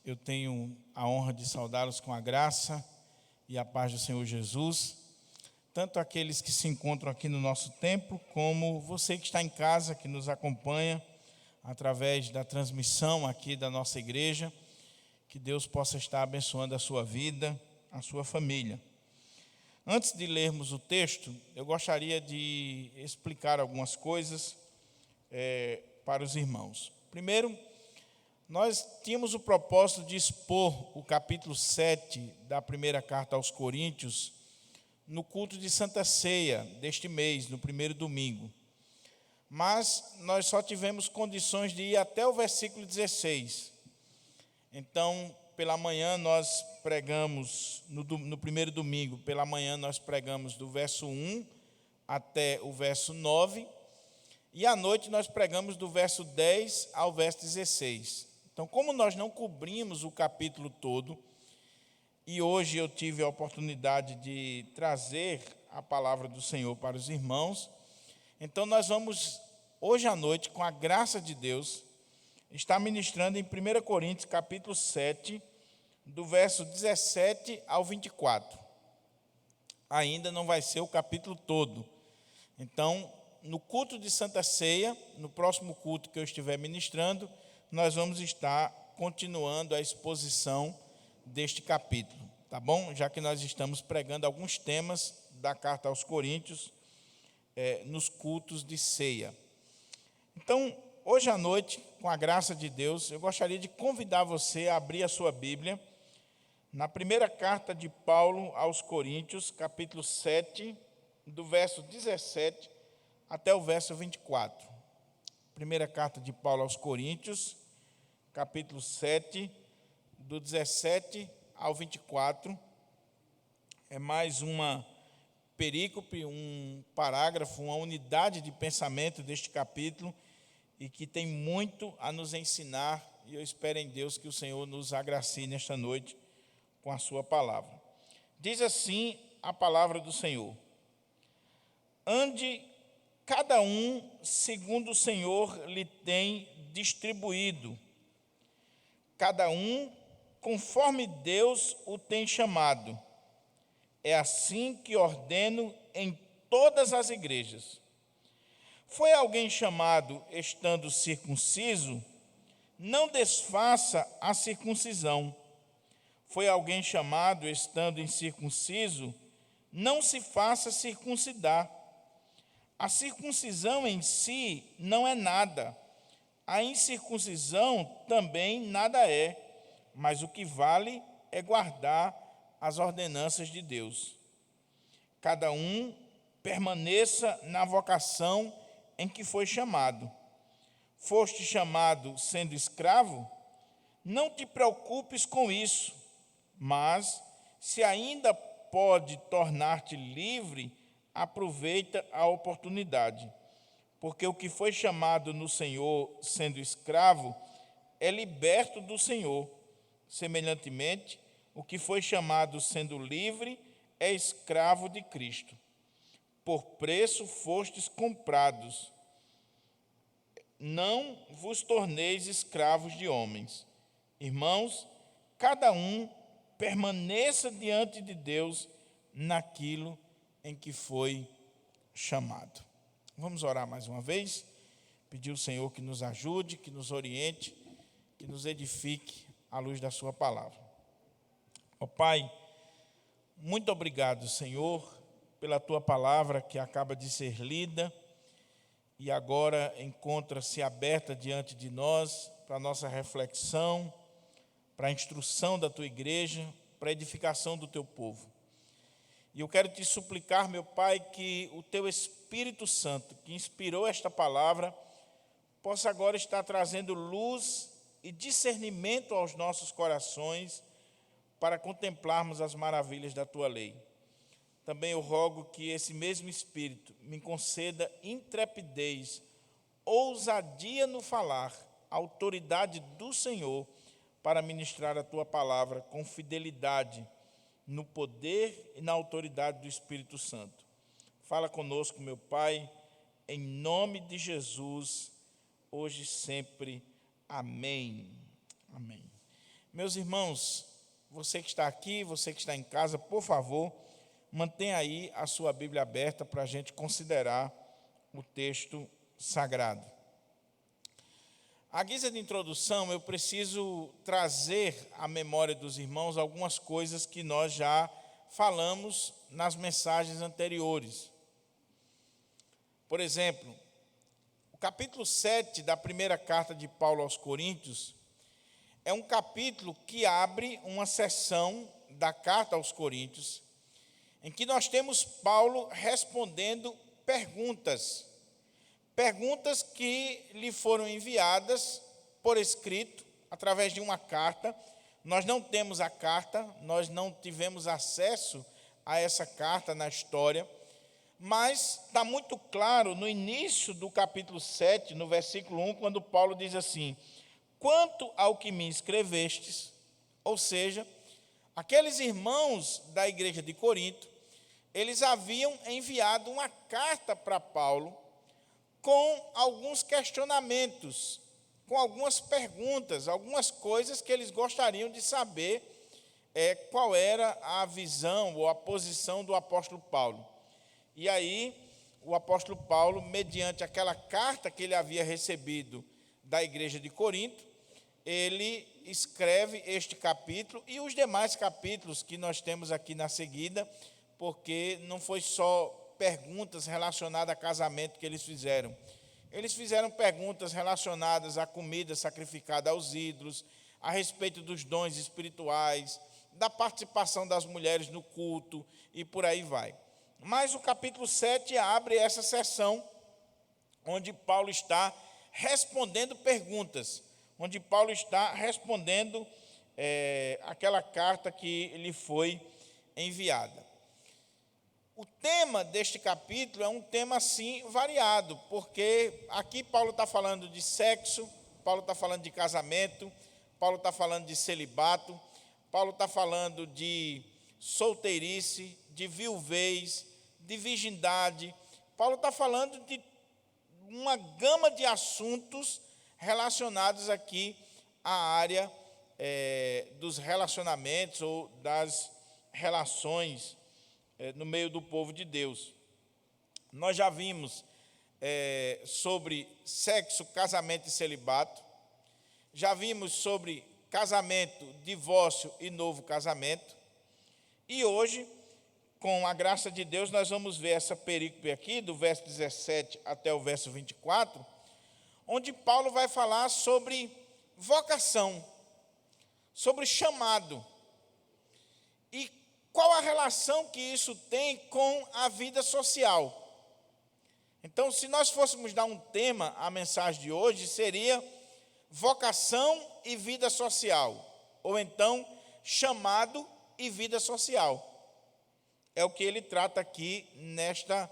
eu tenho a honra de saudá-los com a graça e a paz do Senhor Jesus, tanto aqueles que se encontram aqui no nosso templo, como você que está em casa, que nos acompanha através da transmissão aqui da nossa igreja. Que Deus possa estar abençoando a sua vida, a sua família. Antes de lermos o texto, eu gostaria de explicar algumas coisas para os irmãos. Primeiro, nós tínhamos o propósito de expor o capítulo 7 da primeira carta aos Coríntios no culto de Santa Ceia deste mês, no primeiro domingo. Mas nós só tivemos condições de ir até o versículo 16. Então, pela manhã nós pregamos, no primeiro domingo, pela manhã nós pregamos do verso 1 até o verso 9, e à noite nós pregamos do verso 10 ao verso 16. Então, como nós não cobrimos o capítulo todo, e hoje eu tive a oportunidade de trazer a palavra do Senhor para os irmãos, então nós vamos, hoje à noite, com a graça de Deus, estar ministrando em 1 Coríntios, capítulo 7, do verso 17 ao 24. Ainda não vai ser o capítulo todo. Então, no culto de Santa Ceia, no próximo culto que eu estiver ministrando, nós vamos estar continuando a exposição deste capítulo, tá bom? Já que nós estamos pregando alguns temas da carta aos Coríntios nos cultos de ceia. Então, hoje à noite, com a graça de Deus, eu gostaria de convidar você a abrir a sua Bíblia na primeira carta de Paulo aos Coríntios, capítulo 7, do verso 17 até o verso 24. Primeira carta de Paulo aos Coríntios, capítulo 7, do 17 ao 24. É mais uma perícope, um parágrafo, uma unidade de pensamento deste capítulo, e que tem muito a nos ensinar, e eu espero em Deus que o Senhor nos agracie nesta noite com a sua palavra. Diz assim a palavra do Senhor: ande cada um segundo o Senhor lhe tem distribuído, cada um conforme Deus o tem chamado. É assim que ordeno em todas as igrejas. Foi alguém chamado estando circunciso? Não desfaça a circuncisão. Foi alguém chamado estando incircunciso? Não se faça circuncidar. A circuncisão em si não é nada. A incircuncisão também nada é. Mas o que vale é guardar as ordenanças de Deus. Cada um permaneça na vocação em que foi chamado. Foste chamado sendo escravo? Não te preocupes com isso, mas se ainda pode tornar-te livre, aproveita a oportunidade, porque o que foi chamado no Senhor sendo escravo é liberto do Senhor. Semelhantemente, o que foi chamado sendo livre é escravo de Cristo. Por preço fostes comprados. Não vos torneis escravos de homens. Irmãos, cada um permaneça diante de Deus naquilo em que foi chamado. Vamos orar mais uma vez, pedir ao Senhor que nos ajude, que nos oriente, que nos edifique à luz da sua palavra. Ó Pai, muito obrigado, Senhor, pela tua palavra que acaba de ser lida e agora encontra-se aberta diante de nós para a nossa reflexão, para a instrução da tua igreja, para a edificação do teu povo. E eu quero te suplicar, meu Pai, que o teu Espírito Santo, que inspirou esta palavra, possa agora estar trazendo luz e discernimento aos nossos corações para contemplarmos as maravilhas da tua lei. Também eu rogo que esse mesmo Espírito me conceda intrepidez, ousadia no falar, autoridade do Senhor para ministrar a tua palavra com fidelidade, no poder e na autoridade do Espírito Santo. Fala conosco, meu Pai, em nome de Jesus, hoje e sempre. Amém. Amém. Meus irmãos, você que está aqui, você que está em casa, por favor, mantenha aí a sua Bíblia aberta para a gente considerar o texto sagrado. À guisa de introdução, eu preciso trazer à memória dos irmãos algumas coisas que nós já falamos nas mensagens anteriores. Por exemplo, o capítulo 7 da primeira carta de Paulo aos Coríntios é um capítulo que abre uma seção da carta aos Coríntios, em que nós temos Paulo respondendo perguntas que lhe foram enviadas por escrito, através de uma carta. Nós não temos a carta, nós não tivemos acesso a essa carta na história, mas está muito claro no início do capítulo 7, no versículo 1, quando Paulo diz assim: quanto ao que me escrevestes, ou seja, aqueles irmãos da igreja de Corinto, eles haviam enviado uma carta para Paulo com alguns questionamentos, com algumas perguntas, algumas coisas que eles gostariam de saber qual era a visão ou a posição do apóstolo Paulo. E aí, o apóstolo Paulo, mediante aquela carta que ele havia recebido da igreja de Corinto, ele escreve este capítulo e os demais capítulos que nós temos aqui na seguida, porque não foi só perguntas relacionadas a casamento que eles fizeram. Eles fizeram perguntas relacionadas à comida sacrificada aos ídolos, a respeito dos dons espirituais, da participação das mulheres no culto e por aí vai. Mas o capítulo 7 abre essa seção onde Paulo está respondendo perguntas, onde Paulo está respondendo aquela carta que lhe foi enviada. O tema deste capítulo é um tema, assim, variado, porque aqui Paulo está falando de sexo, Paulo está falando de casamento, Paulo está falando de celibato, Paulo está falando de solteirice, de viuvez, de virgindade. Paulo está falando de uma gama de assuntos relacionados aqui à área dos relacionamentos ou das relações no meio do povo de Deus. Nós já vimos sobre sexo, casamento e celibato, já vimos sobre casamento, divórcio e novo casamento, e hoje, com a graça de Deus, nós vamos ver essa perícope aqui, do verso 17 até o verso 24, onde Paulo vai falar sobre vocação, sobre chamado, e qual a relação que isso tem com a vida social. Então, se nós fôssemos dar um tema à mensagem de hoje, seria vocação e vida social, ou então chamado e vida social. É o que ele trata aqui nesta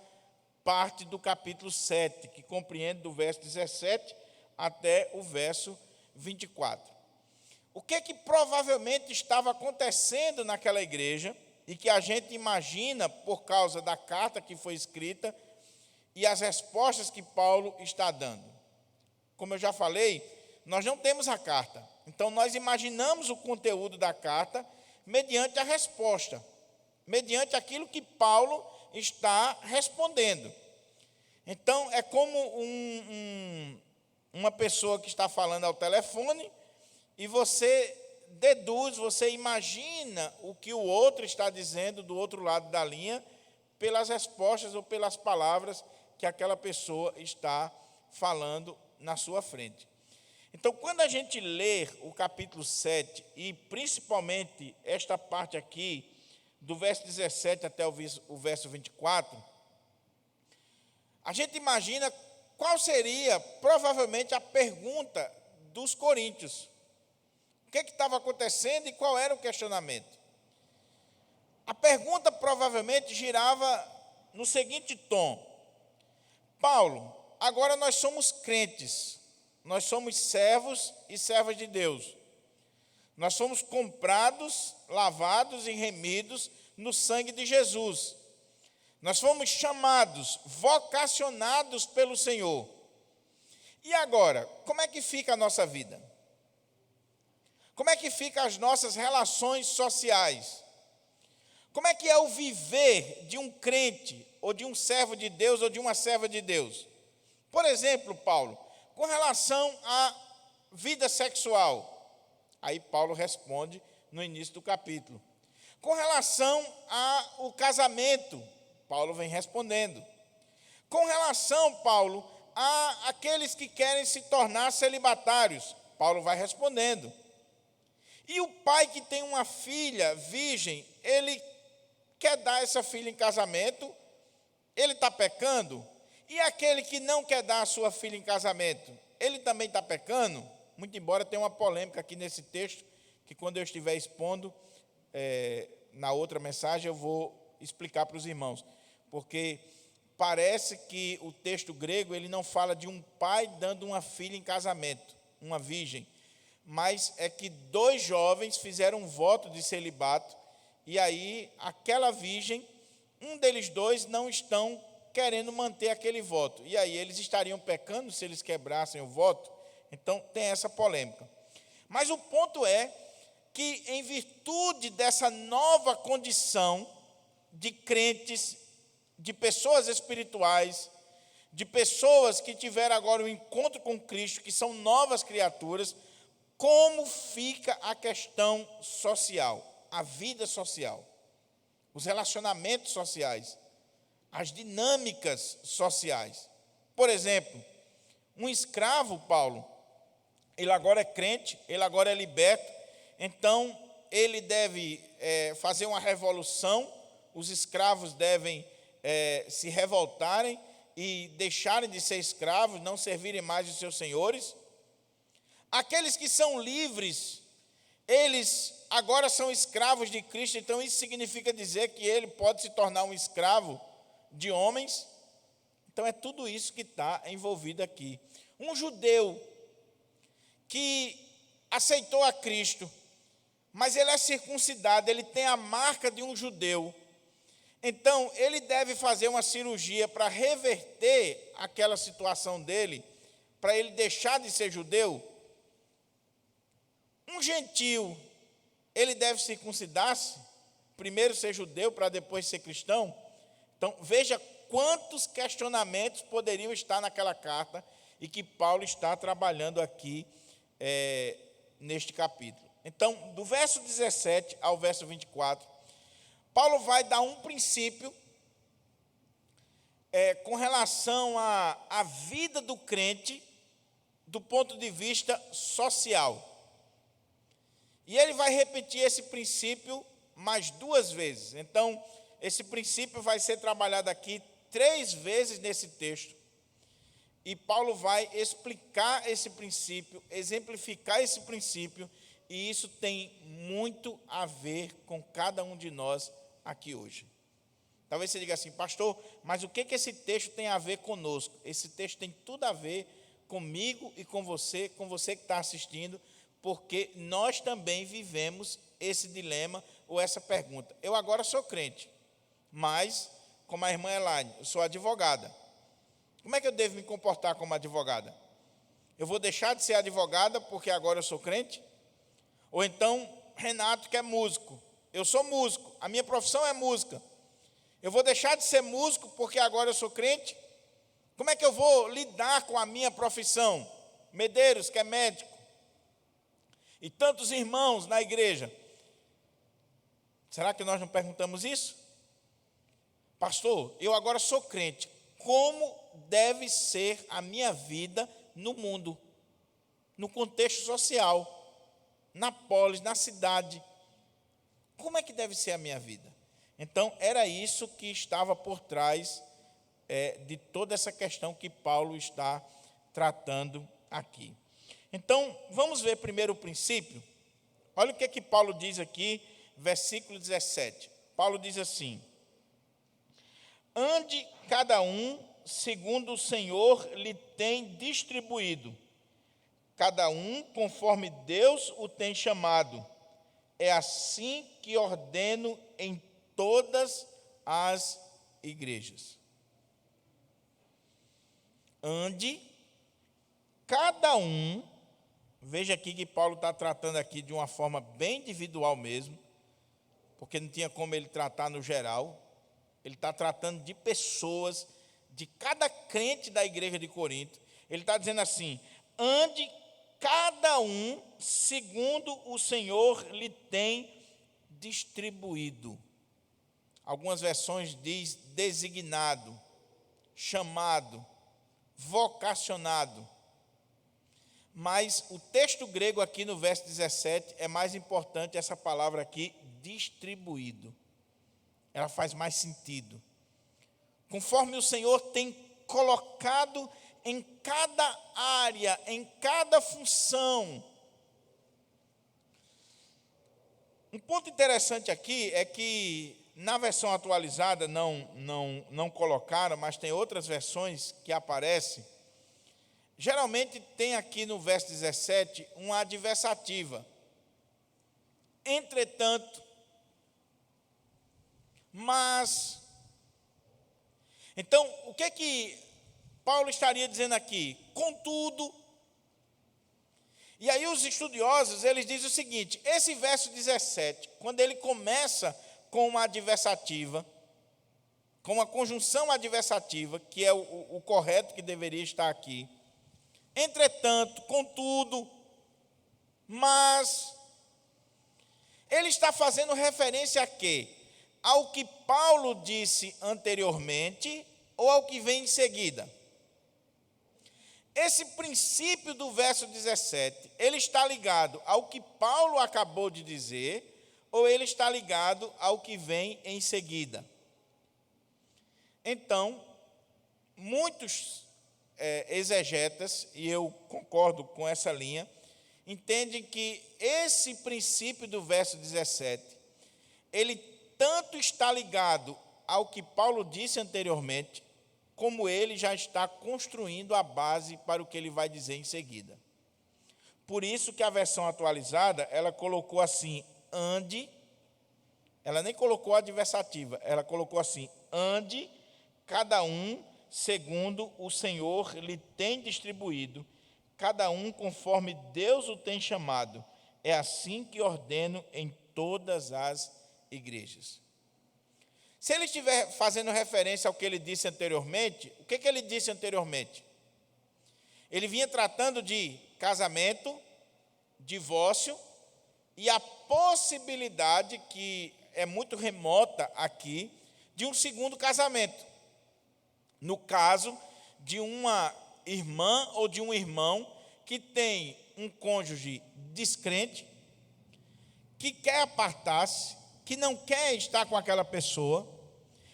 parte do capítulo 7, que compreende do verso 17 até o verso 24. O que provavelmente estava acontecendo naquela igreja e que a gente imagina por causa da carta que foi escrita e as respostas que Paulo está dando? Como eu já falei, nós não temos a carta, então nós imaginamos o conteúdo da carta mediante a resposta, mediante aquilo que Paulo está respondendo. Então, é como uma pessoa que está falando ao telefone e você deduz, você imagina o que o outro está dizendo do outro lado da linha pelas respostas ou pelas palavras que aquela pessoa está falando na sua frente. Então, quando a gente lê o capítulo 7, e principalmente esta parte aqui, do verso 17 até o verso 24, a gente imagina qual seria, provavelmente, a pergunta dos coríntios. O que estava acontecendo e qual era o questionamento? A pergunta provavelmente girava no seguinte tom: Paulo, agora nós somos crentes, nós somos servos e servas de Deus. Nós somos comprados, lavados e remidos no sangue de Jesus. Nós fomos chamados, vocacionados pelo Senhor. E agora, como é que fica a nossa vida? Como é que ficam as nossas relações sociais? Como é que é o viver de um crente, ou de um servo de Deus, ou de uma serva de Deus? Por exemplo, Paulo, com relação à vida sexual. Aí Paulo responde no início do capítulo. Com relação ao casamento, Paulo vem respondendo. Com relação, Paulo, a aqueles que querem se tornar celibatários, Paulo vai respondendo. E o pai que tem uma filha virgem, ele quer dar essa filha em casamento, ele está pecando? E aquele que não quer dar a sua filha em casamento, ele também está pecando? Muito embora tenha uma polêmica aqui nesse texto, que quando eu estiver expondo, na outra mensagem eu vou explicar para os irmãos. Porque parece que o texto grego, ele não fala de um pai dando uma filha em casamento, uma virgem. Mas é que 2 jovens fizeram um voto de celibato, e aí aquela virgem, um deles 2 não estão querendo manter aquele voto. E aí eles estariam pecando se eles quebrassem o voto? Então tem essa polêmica. Mas o ponto é que, em virtude dessa nova condição de crentes, de pessoas espirituais, de pessoas que tiveram agora o encontro com Cristo, que são novas criaturas, como fica a questão social, a vida social, os relacionamentos sociais, as dinâmicas sociais. Por exemplo, um escravo, Paulo, ele agora é crente, ele agora é liberto, então ele deve fazer uma revolução, os escravos devem se revoltarem e deixarem de ser escravos, não servirem mais os seus senhores. Aqueles que são livres, eles agora são escravos de Cristo, então isso significa dizer que ele pode se tornar um escravo de homens. Então é tudo isso que está envolvido aqui. Um judeu que aceitou a Cristo, mas ele é circuncidado, ele tem a marca de um judeu. Então, ele deve fazer uma cirurgia para reverter aquela situação dele, para ele deixar de ser judeu. Um gentil, ele deve circuncidar-se, primeiro ser judeu para depois ser cristão. Então, veja quantos questionamentos poderiam estar naquela carta e que Paulo está trabalhando aqui neste capítulo. Então, do verso 17 ao verso 24, Paulo vai dar um princípio com relação à vida do crente do ponto de vista social. E ele vai repetir esse princípio mais 2 vezes. Então, esse princípio vai ser trabalhado aqui 3 vezes nesse texto. E Paulo vai explicar esse princípio, exemplificar esse princípio, e isso tem muito a ver com cada um de nós aqui hoje. Talvez você diga assim: pastor, mas o que esse texto tem a ver conosco? Esse texto tem tudo a ver comigo e com você que está assistindo, porque nós também vivemos esse dilema ou essa pergunta. Eu agora sou crente, mas, como a irmã Elaine, eu sou advogada. Como é que eu devo me comportar como advogada? Eu vou deixar de ser advogada porque agora eu sou crente? Ou então, Renato, que é músico, eu sou músico, a minha profissão é música, eu vou deixar de ser músico porque agora eu sou crente? Como é que eu vou lidar com a minha profissão? Medeiros, que é médico, e tantos irmãos na igreja. Será que nós não perguntamos isso? Pastor, eu agora sou crente, como deve ser a minha vida no mundo, no contexto social, na polis, na cidade? Como é que deve ser a minha vida? Então, era isso que estava por trás de toda essa questão que Paulo está tratando aqui. Então, vamos ver primeiro o princípio. Olha o que é que Paulo diz aqui, versículo 17. Paulo diz assim: ande cada um segundo o Senhor lhe tem distribuído, cada um conforme Deus o tem chamado. É assim que ordeno em todas as igrejas. Ande cada um Veja aqui que Paulo está tratando aqui de uma forma bem individual mesmo, porque não tinha como ele tratar no geral. Ele está tratando de pessoas, de cada crente da igreja de Corinto. Ele está dizendo assim: ande cada um segundo o Senhor lhe tem distribuído. Algumas versões diz designado, chamado, vocacionado. Mas o texto grego aqui no verso 17 é mais importante, essa palavra aqui, distribuído. Ela faz mais sentido. Conforme o Senhor tem colocado em cada área, em cada função. Um ponto interessante aqui é que na versão atualizada não colocaram, mas tem outras versões que aparecem. Geralmente tem aqui no verso 17 uma adversativa. Entretanto, mas. Então, o que é que Paulo estaria dizendo aqui? Contudo. E aí os estudiosos, eles dizem o seguinte: esse verso 17, quando ele começa com uma adversativa, com uma conjunção adversativa, que é o correto que deveria estar aqui. Entretanto, contudo, mas, ele está fazendo referência a quê? Ao que Paulo disse anteriormente ou ao que vem em seguida? Esse princípio do verso 17, ele está ligado ao que Paulo acabou de dizer ou ele está ligado ao que vem em seguida? Então, muitos exegetas, e eu concordo com essa linha, entendem que esse princípio do verso 17, ele tanto está ligado ao que Paulo disse anteriormente, como ele já está construindo a base para o que ele vai dizer em seguida. Por isso que a versão atualizada, ela colocou assim, ande, ela nem colocou adversativa, ela colocou assim, ande cada um segundo o Senhor lhe tem distribuído, cada um conforme Deus o tem chamado. É assim que ordeno em todas as igrejas. Se ele estiver fazendo referência ao que ele disse anteriormente, o que ele disse anteriormente? Ele vinha tratando de casamento, divórcio e a possibilidade, que é muito remota aqui, de um segundo casamento. No caso de uma irmã ou de um irmão que tem um cônjuge descrente, que quer apartar-se, que não quer estar com aquela pessoa.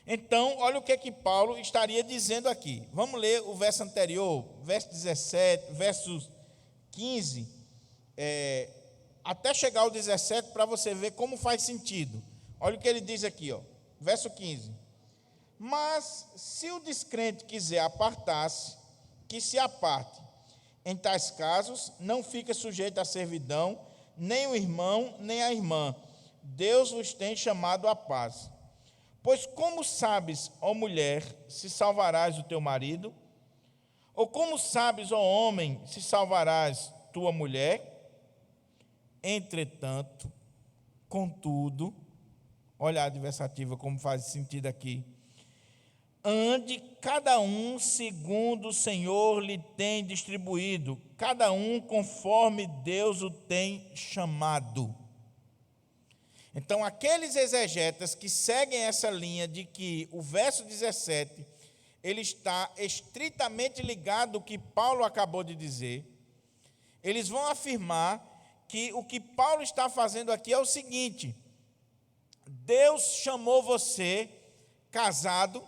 Então, olha o que Paulo estaria dizendo aqui. Vamos ler o verso anterior, verso 17, versos 15, até chegar ao 17, para você ver como faz sentido. Olha o que ele diz aqui, verso 15. Mas, se o descrente quiser apartar-se, que se aparte. Em tais casos, não fica sujeito à servidão, nem o irmão, nem a irmã. Deus vos tem chamado à paz. Pois como sabes, ó mulher, se salvarás o teu marido? Ou como sabes, ó homem, se salvarás tua mulher? Entretanto, contudo, olha a adversativa como faz sentido aqui. Ande cada um segundo o Senhor lhe tem distribuído, cada um conforme Deus o tem chamado. Então, aqueles exegetas que seguem essa linha de que o verso 17, ele está estritamente ligado ao que Paulo acabou de dizer, eles vão afirmar que o que Paulo está fazendo aqui é o seguinte: Deus chamou você casado,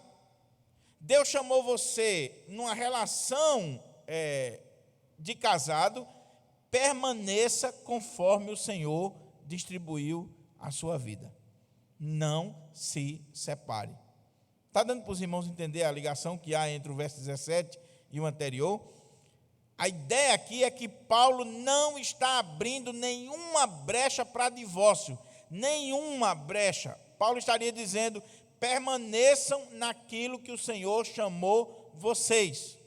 Deus chamou você numa relação de casado, permaneça conforme o Senhor distribuiu a sua vida. Não se separe. Está dando para os irmãos entender a ligação que há entre o verso 17 e o anterior? A ideia aqui é que Paulo não está abrindo nenhuma brecha para divórcio, nenhuma brecha. Paulo estaria dizendo: permaneçam naquilo que o Senhor chamou vocês.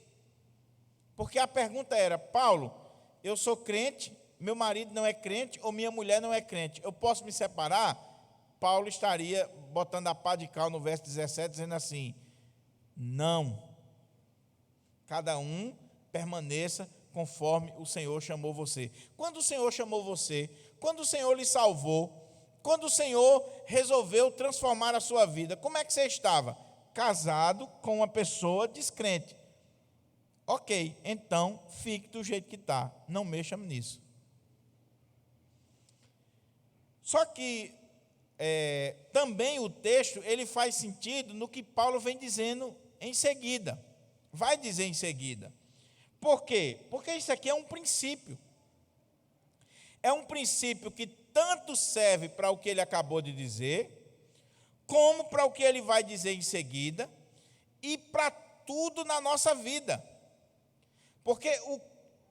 Porque a pergunta era: Paulo, eu sou crente, meu marido não é crente ou minha mulher não é crente, eu posso me separar? Paulo estaria botando a pá de cal no verso 17, dizendo assim: não. Cada um permaneça conforme o Senhor chamou você. Quando o Senhor chamou você, quando o Senhor lhe salvou, quando o Senhor resolveu transformar a sua vida, como é que você estava? Casado com uma pessoa descrente. Ok, então fique do jeito que está, não mexa nisso. Só que também o texto ele faz sentido no que Paulo vem dizendo em seguida. Vai dizer em seguida. Por quê? Porque isso aqui é um princípio. É um princípio que tanto serve para o que ele acabou de dizer, como para o que ele vai dizer em seguida, e para tudo na nossa vida. Porque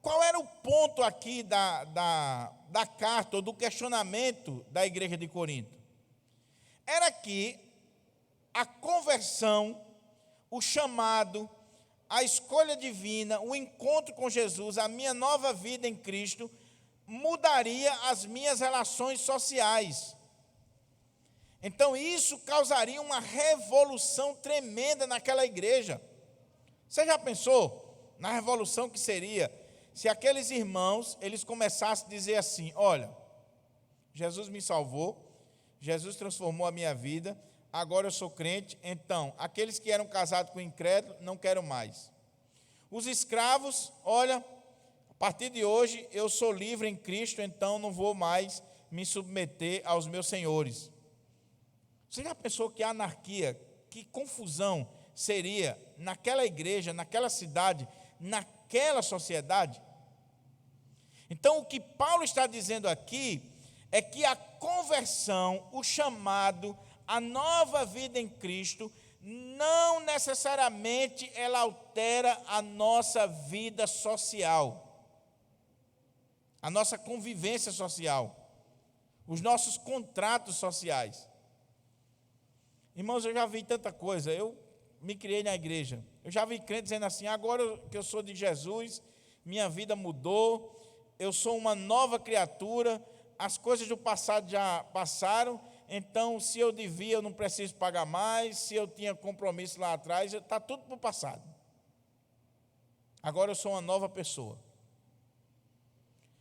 qual era o ponto aqui da carta, ou do questionamento da igreja de Corinto? Era que a conversão, o chamado, a escolha divina, o encontro com Jesus, a minha nova vida em Cristo, mudaria as minhas relações sociais. Então isso causaria uma revolução tremenda naquela igreja. Você já pensou na revolução que seria se aqueles irmãos, eles começassem a dizer assim: olha, Jesus me salvou, Jesus transformou a minha vida, agora eu sou crente, então, aqueles que eram casados com incrédulo, não quero mais. Os escravos, olha, a partir de hoje eu sou livre em Cristo, então não vou mais me submeter aos meus senhores. Você já pensou que anarquia, que confusão seria naquela igreja, naquela cidade, naquela sociedade? Então, o que Paulo está dizendo aqui é que a conversão, o chamado, a nova vida em Cristo, não necessariamente ela altera a nossa vida social, a nossa convivência social, os nossos contratos sociais. Irmãos, eu já vi tanta coisa, eu me criei na igreja, eu já vi crente dizendo assim: agora que eu sou de Jesus, minha vida mudou, eu sou uma nova criatura, as coisas do passado já passaram, então se eu devia eu não preciso pagar mais, se eu tinha compromisso lá atrás, está tudo para o passado. Agora eu sou uma nova pessoa.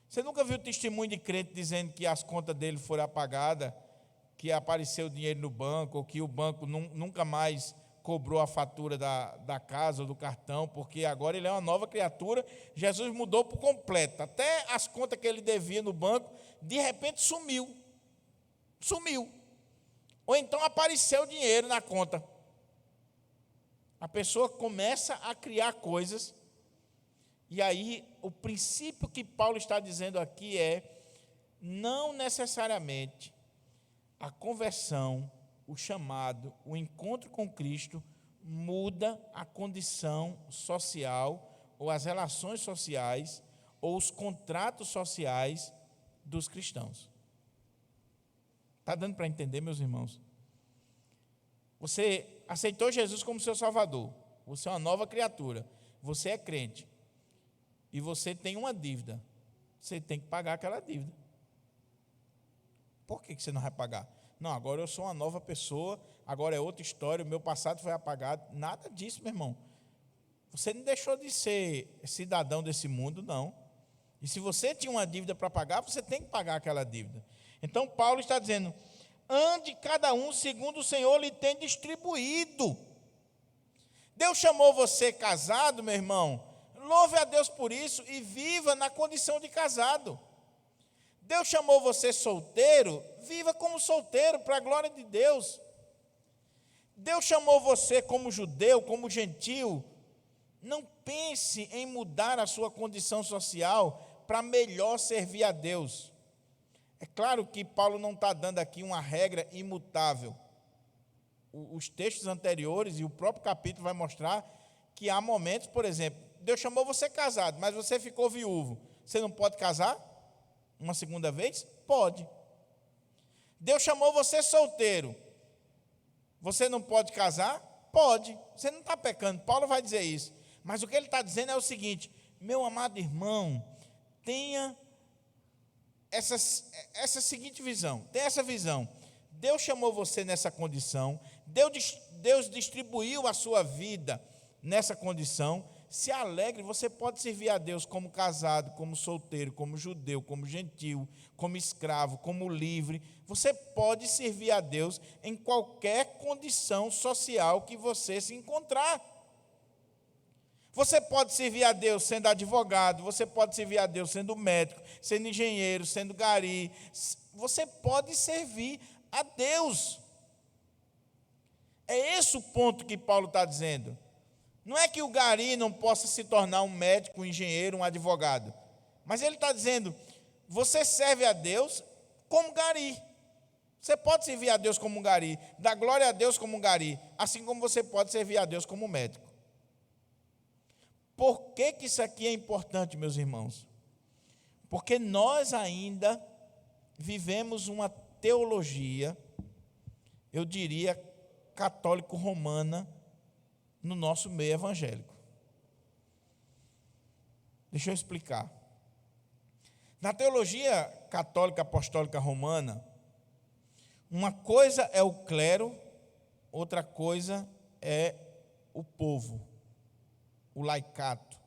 Você nunca viu testemunho de crente dizendo que as contas dele foram apagadas, que apareceu dinheiro no banco, ou que o banco nunca mais cobrou a fatura da casa ou do cartão, porque agora ele é uma nova criatura, Jesus mudou por completo, até as contas que ele devia no banco, de repente sumiu, ou então apareceu dinheiro na conta. A pessoa começa a criar coisas, e aí o princípio que Paulo está dizendo aqui é: não necessariamente a conversão, o chamado, o encontro com Cristo muda a condição social, ou as relações sociais, ou os contratos sociais dos cristãos. Está dando para entender, meus irmãos? Você aceitou Jesus como seu Salvador, você é uma nova criatura, você é crente, e você tem uma dívida, você tem que pagar aquela dívida. Por que você não vai pagar? Não, agora eu sou uma nova pessoa, agora é outra história, o meu passado foi apagado. Nada disso, meu irmão. Você não deixou de ser cidadão desse mundo, não. E se você tinha uma dívida para pagar, você tem que pagar aquela dívida. Então, Paulo está dizendo: ande cada um segundo o Senhor lhe tem distribuído. Deus chamou você casado, meu irmão, louve a Deus por isso e viva na condição de casado. Deus chamou você solteiro, viva como solteiro, para a glória de Deus. Deus chamou você como judeu, como gentil, não pense em mudar a sua condição social para melhor servir a Deus. É claro que Paulo não está dando aqui uma regra imutável. Os textos anteriores e o próprio capítulo vai mostrar que há momentos, por exemplo, Deus chamou você casado, mas você ficou viúvo. Você não pode casar uma segunda vez? Pode. Deus chamou você solteiro. Você não pode casar? Pode. Você não está pecando. Paulo vai dizer isso. Mas o que ele está dizendo é o seguinte: meu amado irmão, tenha essa seguinte visão. Tem essa visão. Deus chamou você nessa condição. Deus distribuiu a sua vida nessa condição. Se alegre, você pode servir a Deus como casado, como solteiro, como judeu, como gentil, como escravo, como livre. Você pode servir a Deus em qualquer condição social que você se encontrar. Você pode servir a Deus sendo advogado, você pode servir a Deus sendo médico, sendo engenheiro, sendo gari. Você pode servir a Deus. É esse o ponto que Paulo está dizendo. Não é que o gari não possa se tornar um médico, um engenheiro, um advogado. Mas ele está dizendo, você serve a Deus como gari. Você pode servir a Deus como um gari, dar glória a Deus como um gari, assim como você pode servir a Deus como médico. Por que isso aqui é importante, meus irmãos? Porque nós ainda vivemos uma teologia, eu diria, católico-romana, no nosso meio evangélico. Deixa eu explicar. Na teologia católica apostólica romana, uma coisa é o clero, outra coisa é o povo, o laicato.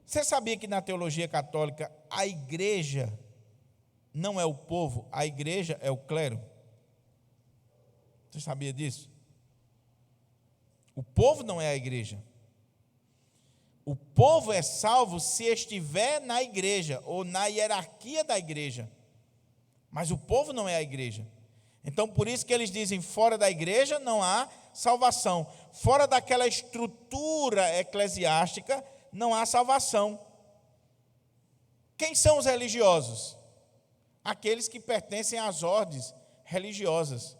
Você sabia que na teologia católica a igreja não é o povo, a igreja é o clero? Você sabia disso? O povo não é a igreja. O povo é salvo se estiver na igreja ou na hierarquia da igreja. Mas o povo não é a igreja. Então, por isso que eles dizem, fora da igreja não há salvação. Fora daquela estrutura eclesiástica não há salvação. Quem são os religiosos? Aqueles que pertencem às ordens religiosas.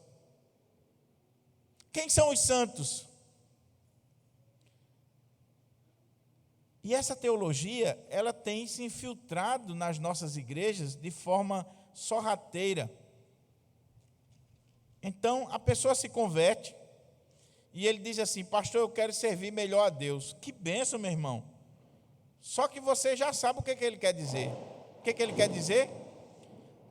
Quem são os santos? E essa teologia, ela tem se infiltrado nas nossas igrejas de forma sorrateira. Então, a pessoa se converte e ele diz assim, pastor, eu quero servir melhor a Deus. Que bênção, meu irmão. Só que você já sabe o que ele quer dizer. O que ele quer dizer?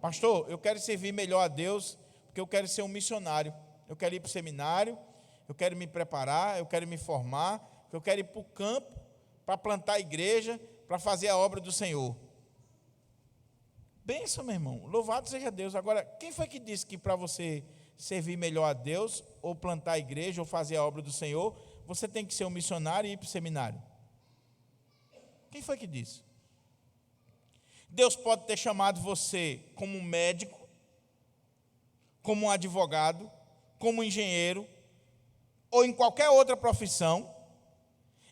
Pastor, eu quero servir melhor a Deus porque eu quero ser um missionário. Eu quero ir para o seminário, eu quero me preparar, eu quero me formar, eu quero ir para o campo, para plantar a igreja, para fazer a obra do Senhor. Bênção, meu irmão, louvado seja Deus. Agora, quem foi que disse que para você servir melhor a Deus, ou plantar a igreja, ou fazer a obra do Senhor, você tem que ser um missionário e ir para o seminário? Quem foi que disse? Deus pode ter chamado você como um médico, como um advogado, como um engenheiro, ou em qualquer outra profissão,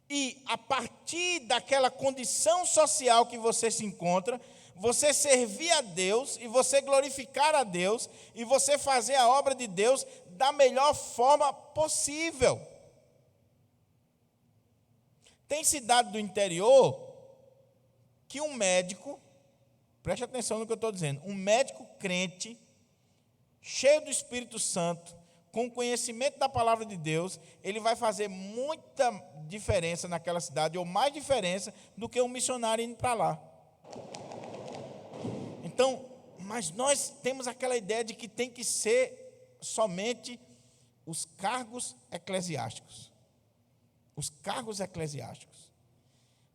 e a partir daquela condição social que você se encontra, você servir a Deus, e você glorificar a Deus, e você fazer a obra de Deus da melhor forma possível. Tem cidade do interior que um médico, preste atenção no que eu estou dizendo, um médico crente, cheio do Espírito Santo, com conhecimento da palavra de Deus, ele vai fazer muita diferença naquela cidade, ou mais diferença do que um missionário indo para lá. Então, mas nós temos aquela ideia de que tem que ser somente os cargos eclesiásticos. Os cargos eclesiásticos.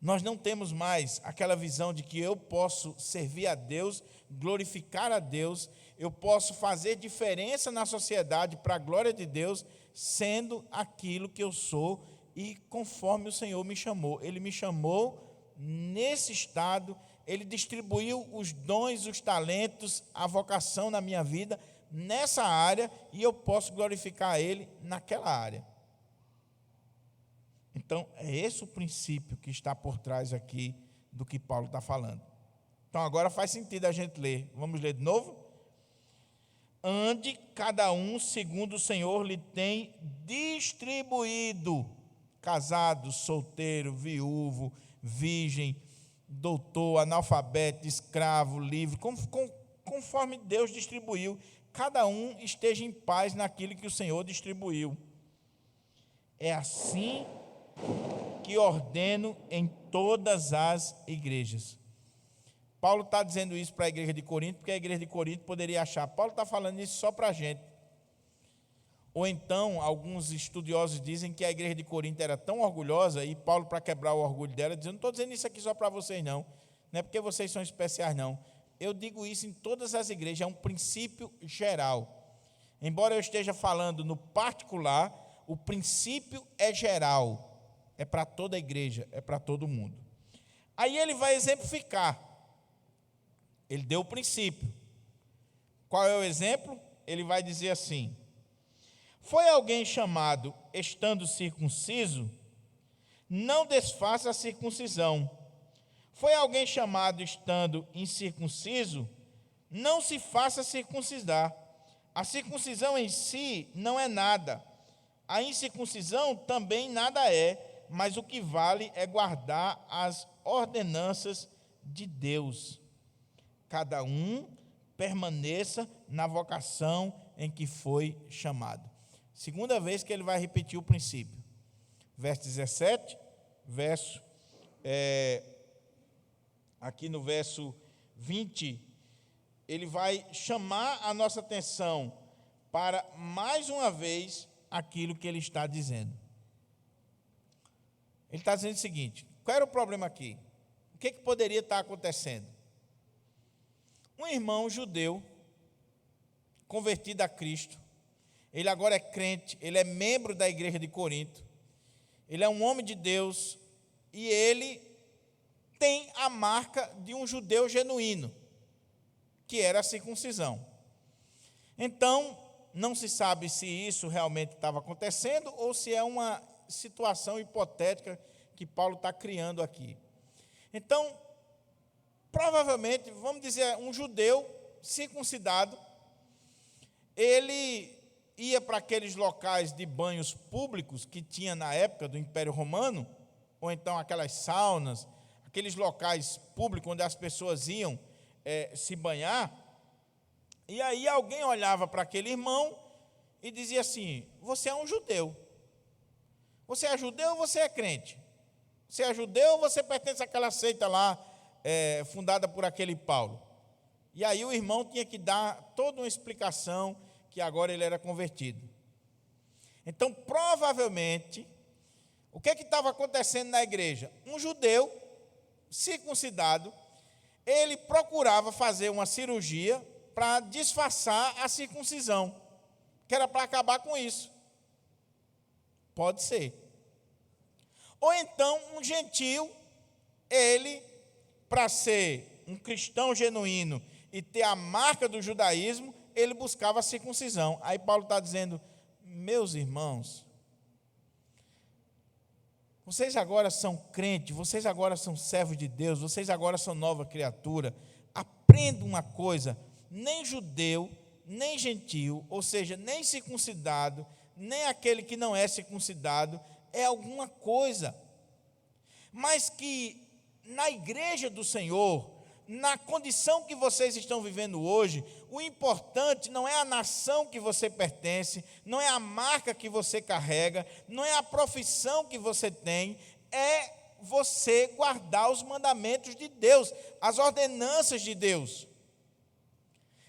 Nós não temos mais aquela visão de que eu posso servir a Deus, glorificar a Deus, eu posso fazer diferença na sociedade para a glória de Deus, sendo aquilo que eu sou e conforme o Senhor me chamou. Ele me chamou nesse estado, Ele distribuiu os dons, os talentos, a vocação na minha vida, nessa área, e eu posso glorificar a Ele naquela área. Então, é esse o princípio que está por trás aqui do que Paulo está falando. Então, agora faz sentido a gente ler. Vamos ler de novo? Ande cada um segundo o Senhor lhe tem distribuído, casado, solteiro, viúvo, virgem, doutor, analfabeto, escravo, livre, conforme Deus distribuiu, cada um esteja em paz naquilo que o Senhor distribuiu. É assim que ordeno em todas as igrejas. Paulo está dizendo isso para a igreja de Corinto, porque a igreja de Corinto poderia achar, Paulo está falando isso só para a gente. Ou então, alguns estudiosos dizem que a igreja de Corinto era tão orgulhosa, e Paulo, para quebrar o orgulho dela, dizendo, não estou dizendo isso aqui só para vocês, não é porque vocês são especiais, não. Eu digo isso em todas as igrejas, é um princípio geral. Embora eu esteja falando no particular, o princípio é geral, é para toda a igreja, é para todo mundo. Aí ele vai exemplificar, ele deu o princípio. Qual é o exemplo? Ele vai dizer assim: foi alguém chamado estando circunciso? Não desfaça a circuncisão. Foi alguém chamado estando incircunciso? Não se faça circuncidar. A circuncisão em si não é nada. A incircuncisão também nada é, mas o que vale é guardar as ordenanças de Deus. Cada um permaneça na vocação em que foi chamado. Segunda vez que ele vai repetir o princípio. Verso 17, aqui no verso 20, ele vai chamar a nossa atenção para, mais uma vez, aquilo que ele está dizendo. Ele está dizendo o seguinte: qual era o problema aqui? O que poderia estar acontecendo? Um irmão judeu, convertido a Cristo, ele agora é crente, ele é membro da igreja de Corinto, ele é um homem de Deus, e ele tem a marca de um judeu genuíno, que era a circuncisão. Então, não se sabe se isso realmente estava acontecendo, ou se é uma situação hipotética que Paulo está criando aqui. Então, provavelmente, vamos dizer, um judeu circuncidado, ele ia para aqueles locais de banhos públicos que tinha na época do Império Romano, ou então aquelas saunas, aqueles locais públicos onde as pessoas iam se banhar, e aí alguém olhava para aquele irmão e dizia assim: você é um judeu. Você é judeu ou você é crente? Você é judeu ou você pertence àquela seita lá, fundada por aquele Paulo? E aí o irmão tinha que dar toda uma explicação que agora ele era convertido. Então, provavelmente, o que estava acontecendo na igreja? Um judeu circuncidado, ele procurava fazer uma cirurgia para disfarçar a circuncisão, que era para acabar com isso. Pode ser. Ou então, um gentio, ele, para ser um cristão genuíno e ter a marca do judaísmo, ele buscava a circuncisão. Aí Paulo está dizendo: meus irmãos, vocês agora são crentes, vocês agora são servos de Deus, vocês agora são nova criatura. Aprenda uma coisa: nem judeu, nem gentio, ou seja, nem circuncidado, nem aquele que não é circuncidado, é alguma coisa. Mas que na igreja do Senhor, na condição que vocês estão vivendo hoje, o importante não é a nação que você pertence, não é a marca que você carrega, não é a profissão que você tem, é você guardar os mandamentos de Deus, as ordenanças de Deus.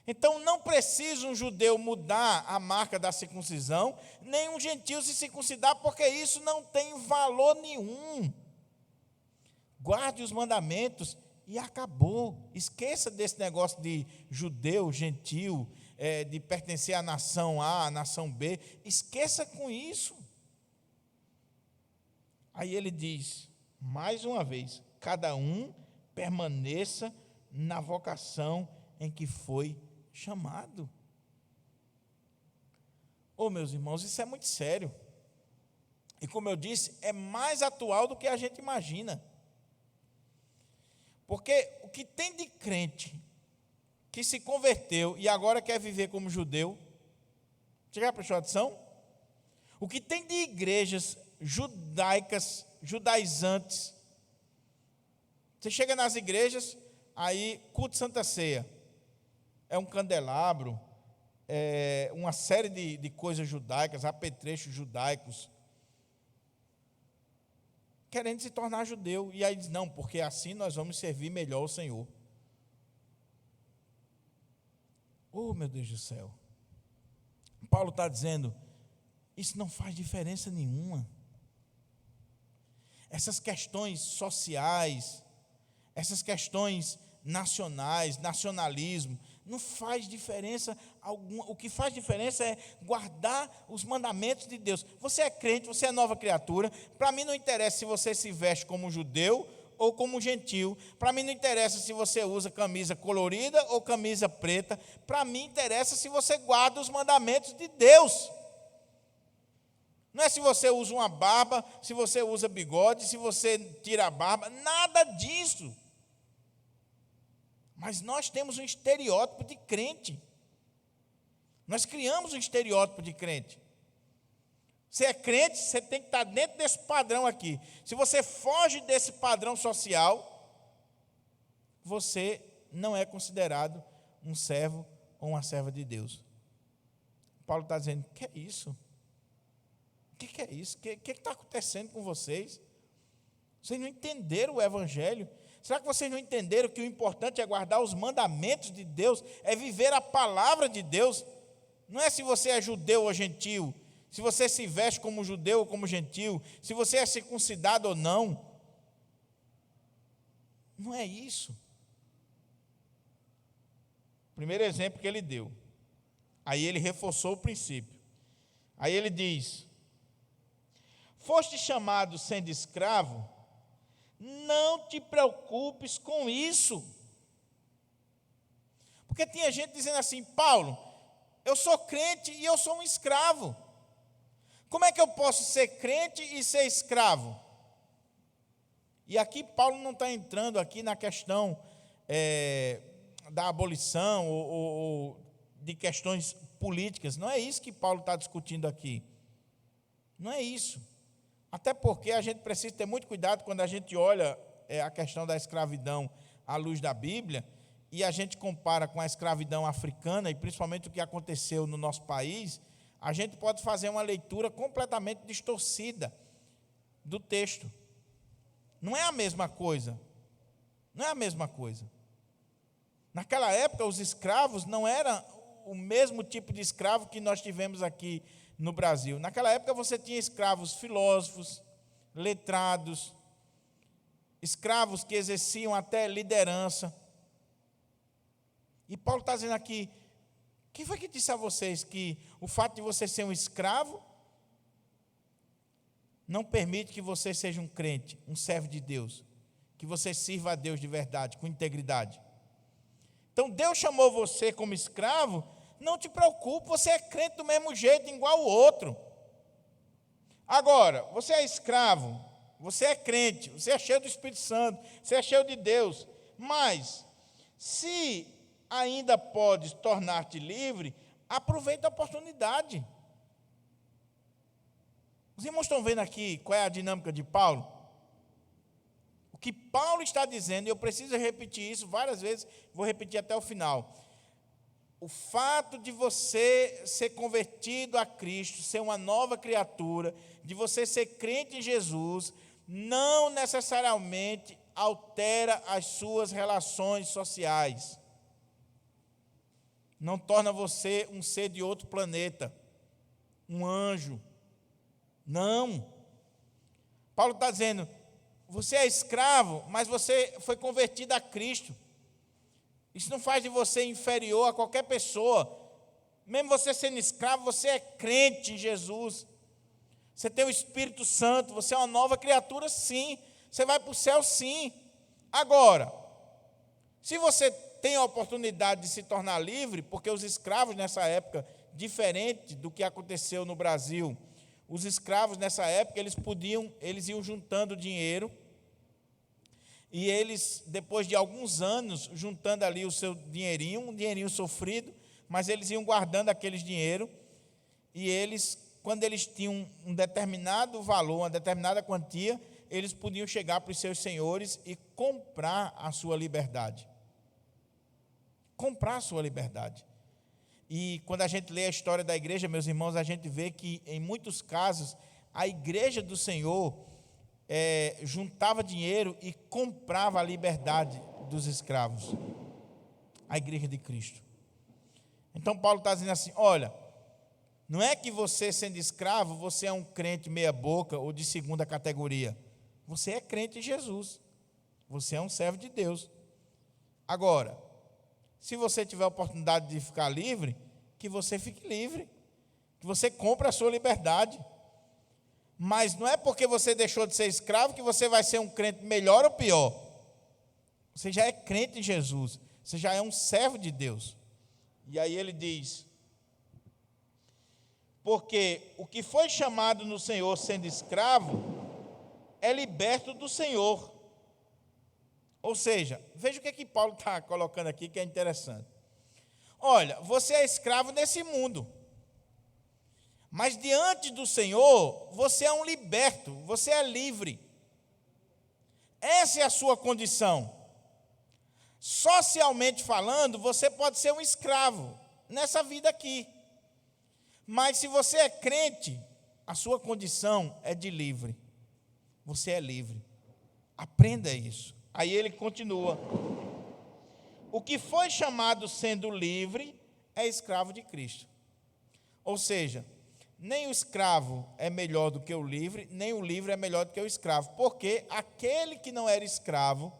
Então não precisa um judeu mudar a marca da circuncisão, nem um gentio se circuncidar, porque isso não tem valor nenhum. Guarde os mandamentos e acabou. Esqueça desse negócio de judeu, gentio, de pertencer à nação A, à nação B. Esqueça com isso. Aí ele diz, mais uma vez: cada um permaneça na vocação em que foi chamado. Meus irmãos, isso é muito sério. E como eu disse, é mais atual do que a gente imagina. Porque o que tem de crente que se converteu e agora quer viver como judeu, você já prestou atenção? O que tem de igrejas judaicas, judaizantes, você chega nas igrejas, aí culto de Santa Ceia, é um candelabro, é uma série de coisas judaicas, apetrechos judaicos, querendo se tornar judeu, e aí diz: não, porque assim nós vamos servir melhor o Senhor. Oh, meu Deus do céu. Paulo está dizendo, isso não faz diferença nenhuma. Essas questões sociais, essas questões nacionais, nacionalismo, não faz diferença alguma. O que faz diferença é guardar os mandamentos de Deus. Você é crente, você é nova criatura. Para mim não interessa se você se veste como judeu ou como gentil. Para mim não interessa se você usa camisa colorida ou camisa preta. Para mim interessa se você guarda os mandamentos de Deus. Não é se você usa uma barba, se você usa bigode, se você tira a barba, nada disso. Mas nós temos um estereótipo de crente. Nós criamos um estereótipo de crente. Você é crente, você tem que estar dentro desse padrão aqui. Se você foge desse padrão social, você não é considerado um servo ou uma serva de Deus. Paulo está dizendo, o que é isso? O que é isso? O que está acontecendo com vocês? Vocês não entenderam o Evangelho? Será que vocês não entenderam que o importante é guardar os mandamentos de Deus, é viver a palavra de Deus? Não é se você é judeu ou gentil, se você se veste como judeu ou como gentil, se você é circuncidado ou não. Não é isso. Primeiro exemplo que ele deu. Aí ele reforçou o princípio. Aí ele diz, foste chamado sendo escravo, não te preocupes com isso. Porque tinha gente dizendo assim, Paulo, eu sou crente e eu sou um escravo. Como é que eu posso ser crente e ser escravo? E aqui Paulo não está entrando aqui na questão da abolição ou de questões políticas. Não é isso que Paulo está discutindo aqui. Não é isso. Até porque a gente precisa ter muito cuidado quando a gente olha a questão da escravidão à luz da Bíblia e a gente compara com a escravidão africana e principalmente o que aconteceu no nosso país, a gente pode fazer uma leitura completamente distorcida do texto. Não é a mesma coisa. Não é a mesma coisa. Naquela época, os escravos não eram o mesmo tipo de escravo que nós tivemos aqui no Brasil. Naquela época você tinha escravos filósofos, letrados, escravos que exerciam até liderança. E Paulo está dizendo aqui, quem foi que disse a vocês que o fato de você ser um escravo não permite que você seja um crente, um servo de Deus, que você sirva a Deus de verdade, com integridade? Então Deus chamou você como escravo. Não te preocupe, você é crente do mesmo jeito, igual o outro. Agora, você é escravo, você é crente, você é cheio do Espírito Santo, você é cheio de Deus. Mas, se ainda podes tornar-te livre, aproveita a oportunidade. Os irmãos estão vendo aqui qual é a dinâmica de Paulo? O que Paulo está dizendo, e eu preciso repetir isso várias vezes, vou repetir até o final. O fato de você ser convertido a Cristo, ser uma nova criatura, de você ser crente em Jesus, não necessariamente altera as suas relações sociais. Não torna você um ser de outro planeta, um anjo. Não. Paulo está dizendo, você é escravo, mas você foi convertido a Cristo. Isso não faz de você inferior a qualquer pessoa. Mesmo você sendo escravo, você é crente em Jesus. Você tem o Espírito Santo, você é uma nova criatura, sim. Você vai para o céu, sim. Agora, se você tem a oportunidade de se tornar livre, porque os escravos nessa época, diferente do que aconteceu no Brasil, os escravos nessa época, eles iam juntando dinheiro, e eles, depois de alguns anos, juntando ali o seu dinheirinho, um dinheirinho sofrido, mas eles iam guardando aqueles dinheiro, e eles, quando eles tinham um determinado valor, uma determinada quantia, eles podiam chegar para os seus senhores e comprar a sua liberdade. Comprar a sua liberdade. E quando a gente lê a história da igreja, meus irmãos, a gente vê que, em muitos casos, a igreja do Senhor juntava dinheiro e comprava a liberdade dos escravos. A igreja de Cristo. Então Paulo está dizendo assim, olha, não é que você sendo escravo, você é um crente meia boca ou de segunda categoria. Você é crente em Jesus. Você é um servo de Deus. Agora, se você tiver a oportunidade de ficar livre, que você fique livre. Que você compre a sua liberdade. Mas não é porque você deixou de ser escravo que você vai ser um crente melhor ou pior. Você já é crente em Jesus. Você já é um servo de Deus. E aí ele diz, porque o que foi chamado no Senhor sendo escravo, é liberto do Senhor. Ou seja, veja o que Paulo está colocando aqui, que é interessante. Olha, você é escravo nesse mundo. Mas diante do Senhor, você é um liberto, você é livre. Essa é a sua condição. Socialmente falando, você pode ser um escravo nessa vida aqui. Mas se você é crente, a sua condição é de livre. Você é livre. Aprenda isso. Aí ele continua. O que foi chamado sendo livre é escravo de Cristo. Ou seja, nem o escravo é melhor do que o livre, nem o livre é melhor do que o escravo. Porque aquele que não era escravo,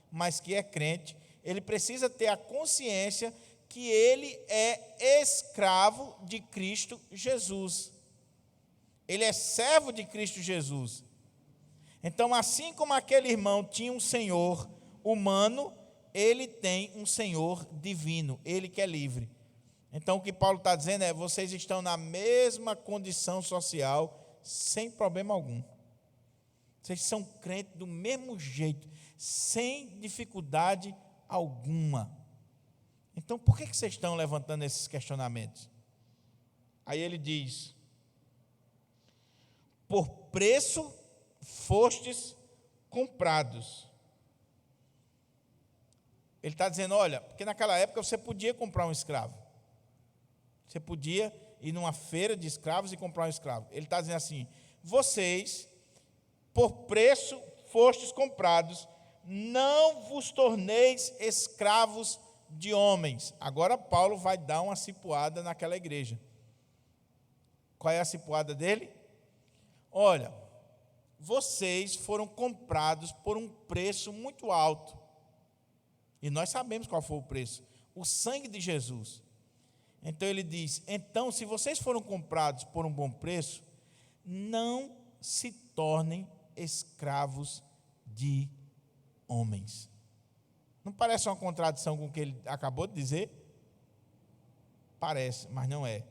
mas que é crente, ele precisa ter a consciência que ele é escravo de Cristo Jesus. Ele é servo de Cristo Jesus. Então, assim como aquele irmão tinha um senhor humano, ele tem um senhor divino, ele que é livre. Então, o que Paulo está dizendo é, vocês estão na mesma condição social, sem problema algum. Vocês são crentes do mesmo jeito, sem dificuldade alguma. Então, por que vocês estão levantando esses questionamentos? Aí ele diz, por preço fostes comprados. Ele está dizendo, olha, porque naquela época você podia comprar um escravo. Você podia ir numa feira de escravos e comprar um escravo. Ele está dizendo assim, vocês, por preço fostes comprados, não vos torneis escravos de homens. Agora Paulo vai dar uma cipuada naquela igreja. Qual é a cipuada dele? Olha, vocês foram comprados por um preço muito alto. E nós sabemos qual foi o preço. O sangue de Jesus. Então ele diz, então se vocês foram comprados por um bom preço, não se tornem escravos de homens. Não parece uma contradição com o que ele acabou de dizer? Parece, mas não é.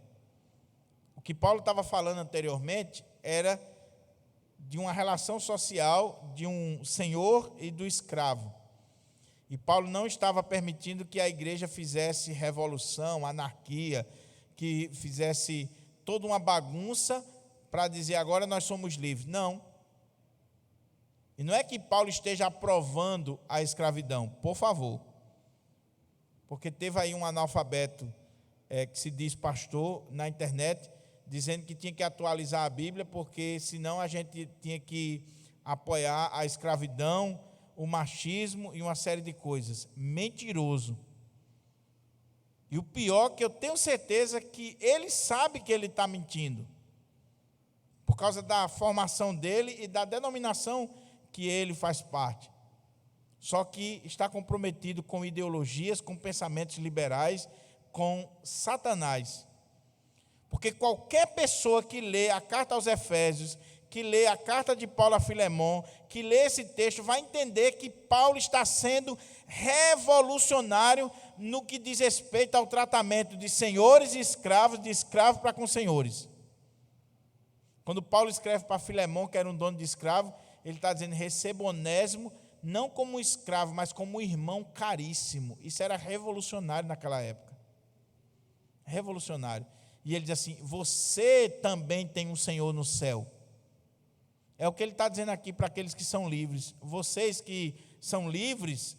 O que Paulo estava falando anteriormente era de uma relação social de um senhor e do escravo. E Paulo não estava permitindo que a igreja fizesse revolução, anarquia, que fizesse toda uma bagunça para dizer agora nós somos livres. Não. E não é que Paulo esteja aprovando a escravidão, por favor. Porque teve aí um analfabeto que se diz pastor na internet, dizendo que tinha que atualizar a Bíblia, porque senão a gente tinha que apoiar a escravidão, o machismo e uma série de coisas. Mentiroso. E o pior é que eu tenho certeza que ele sabe que ele está mentindo, por causa da formação dele e da denominação que ele faz parte. Só que está comprometido com ideologias, com pensamentos liberais, com Satanás. Porque qualquer pessoa que lê a carta aos Efésios, que lê a carta de Paulo a Filemon, que lê esse texto, vai entender que Paulo está sendo revolucionário no que diz respeito ao tratamento de senhores e escravos, de escravos para com senhores. Quando Paulo escreve para Filemon, que era um dono de escravo, ele está dizendo, receba Onésimo, não como um escravo, mas como um irmão caríssimo. Isso era revolucionário naquela época. Revolucionário. E ele diz assim, você também tem um Senhor no céu. É o que ele está dizendo aqui para aqueles que são livres. Vocês que são livres,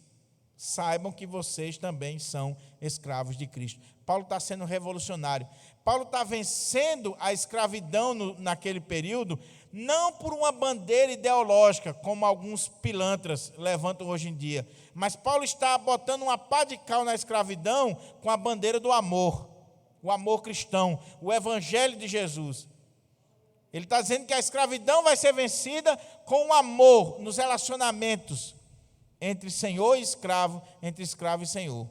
saibam que vocês também são escravos de Cristo. Paulo está sendo revolucionário. Paulo está vencendo a escravidão naquele período, não por uma bandeira ideológica, como alguns pilantras levantam hoje em dia, mas Paulo está botando uma pá de cal na escravidão com a bandeira do amor. o amor cristão, o evangelho de Jesus. Ele está dizendo que a escravidão vai ser vencida com o amor nos relacionamentos entre senhor e escravo, entre escravo e senhor.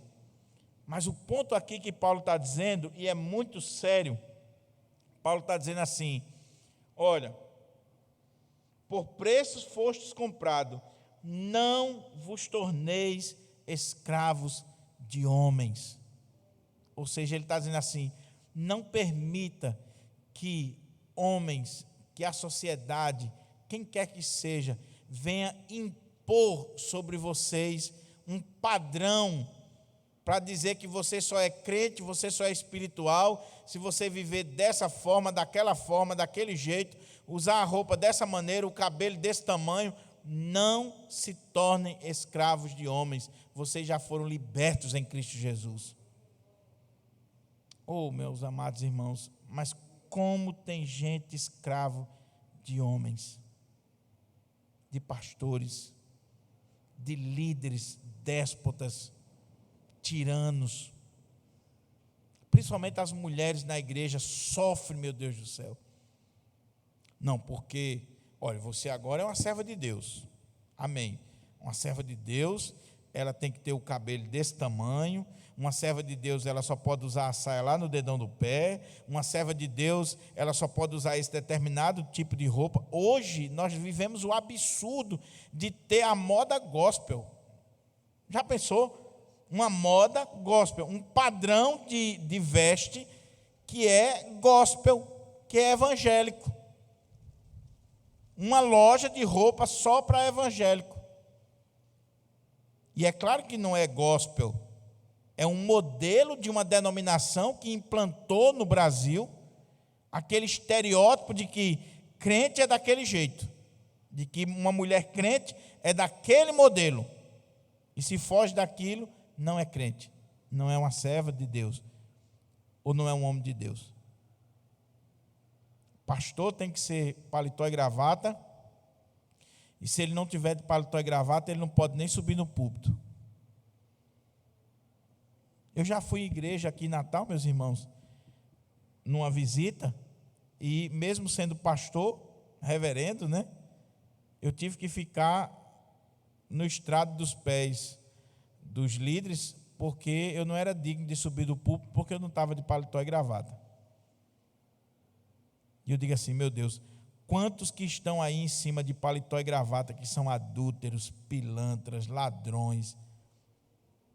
Mas o ponto aqui que Paulo está dizendo, e é muito sério, Paulo está dizendo assim: olha, por preços fostes comprados, não vos torneis escravos de homens. Ou seja, ele está dizendo assim: não permita que homens, que a sociedade, quem quer que seja, venha impor sobre vocês um padrão para dizer que você só é crente, você só é espiritual, se você viver dessa forma, daquele jeito, usar a roupa dessa maneira, o cabelo desse tamanho. Não se tornem escravos de homens, vocês já foram libertos em Cristo Jesus. Oh, meus amados irmãos, mas como tem gente escravo de homens, de pastores, de líderes, déspotas, tiranos. Principalmente as mulheres na igreja sofrem, meu Deus do céu. Não, porque, olha, você agora é uma serva de Deus. Amém. Uma serva de Deus, ela tem que ter o cabelo desse tamanho. Uma serva de Deus, ela só pode usar a saia lá no dedão do pé. Uma serva de Deus, ela só pode usar esse determinado tipo de roupa. Hoje, nós vivemos o absurdo de ter a moda gospel. Já pensou? Uma moda gospel, um padrão de veste que é gospel, que é evangélico. Uma loja de roupa só para evangélico. E é claro que não é gospel, é um modelo de uma denominação que implantou no Brasil aquele estereótipo de que crente é daquele jeito, de que uma mulher crente é daquele modelo, e se foge daquilo, não é crente, não é uma serva de Deus, ou não é um homem de Deus. Pastor tem que ser paletó e gravata, e se ele não tiver de paletó e gravata, ele não pode nem subir no púlpito. Eu já fui à igreja aqui em Natal, meus irmãos, numa visita, e mesmo sendo pastor, reverendo, né? Eu tive que ficar no estrado dos pés dos líderes, porque eu não era digno de subir do púlpito, porque eu não estava de paletó e gravata. E eu digo assim, meu Deus, quantos que estão aí em cima de paletó e gravata, que são adúlteros, pilantras, ladrões,